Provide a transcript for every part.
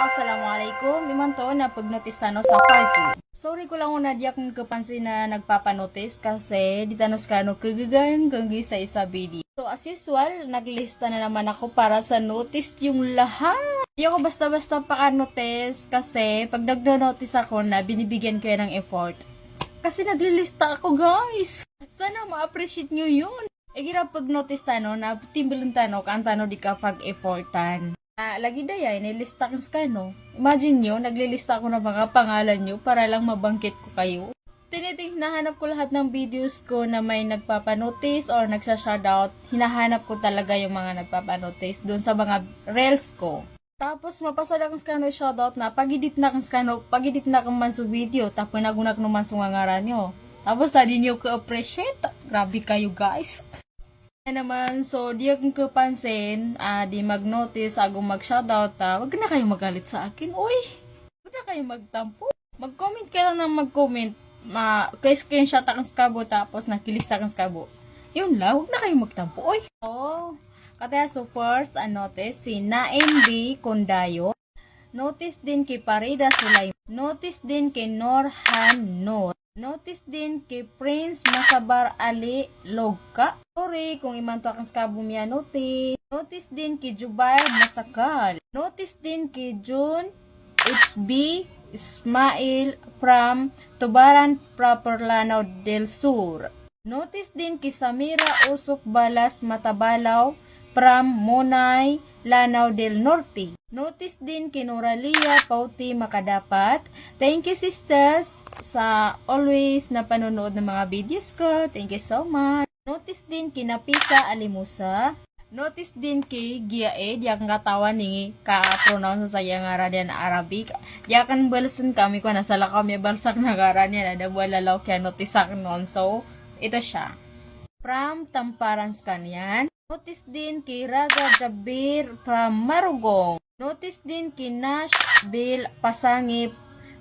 Assalamualaikum. Iman to na pag-notice tano sa part 2. Sorry ko lang una diyak ng kapansin na nagpapanotice kasi di tanos kano kagagayan kanggi sa isa video. So as usual, naglista na naman ako para sa notice yung lahat. Di ako basta-basta paka-notice kasi pag nag-notice ako na binibigyan ko yan ng effort. Kasi naglilista ako guys. Sana ma-appreciate nyo yun. Gira pag-notice tano na timbalin tano kan tano di ka pag-effortan. Lagi daya, nilista ka no? Imagine nyo, naglilista ako ng mga pangalan nyo para lang mabangkit ko kayo. Hinahanap ko lahat ng videos ko na may nagpapanotice or nagsha-shoutout. Hinahanap ko talaga yung mga nagpapanotice dun sa mga reels ko. Tapos mapasada kang skano shoutout na pag-edit na kang man sa video, tapos nagunak naman sa ngaran nyo. Tapos hindi nyo ka-appreciate. Grabe kayo guys. Naman, so di akong kapansin, di mag-notice, agong mag-shoutout, wag na kayo magalit sa akin, uy, wag na kayo magtampo, mag-comment ka lang ng mag-comment, kay screenshot akong skabo, tapos nakilista akong skabo, yun lang, wag na kayo magtampo, uy. So first, notice, si Naim B. Condayo, notice din kay Parida Sulay, notice din kay Norhan Noor, notice din kay Prince Masabar Ali Logka. Sorry kung iman to akong skabo miya notice. Notice din kay Jubair Masakal. Notice din kay June HB Ismail from Tubaran Proper Lanao del Sur. Notice din kay Samira Usok Balas Matabalaw from Monay Lanao del Norte. Notice din kay Noralia Pauti Makadapat. Thank you sisters sa always na panonood ng mga videos ko. Thank you so much. Notice din kay Napisa Alimusa. Notice din kay Giaed, yang katawan ni ka-pronounce sa sayang ngaran na Arabic. Yakan balsan kami ko nasala kami balsak na ngaran niya na wala kaya notice noon. So, ito siya. From Tamparans Kanyan. Notice din kay Raga Jabir from Marugong. Notice din kay Nash Bill Pasangip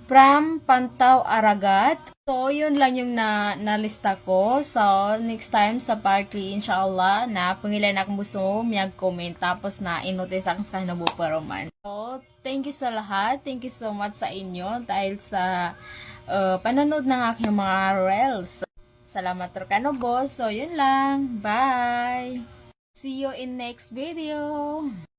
from Pantaw Aragat. So, yun lang yung nalista ko. So, next time sa party, inshallah, na pangilan akong gusto miyag comment. Tapos na inotice akong sa kinabuparoman. So, thank you sa lahat. Thank you so much sa inyo dahil sa panonood ng aking mga reels. Salamat Turkano boss. So, yun lang. Bye! See you in next video.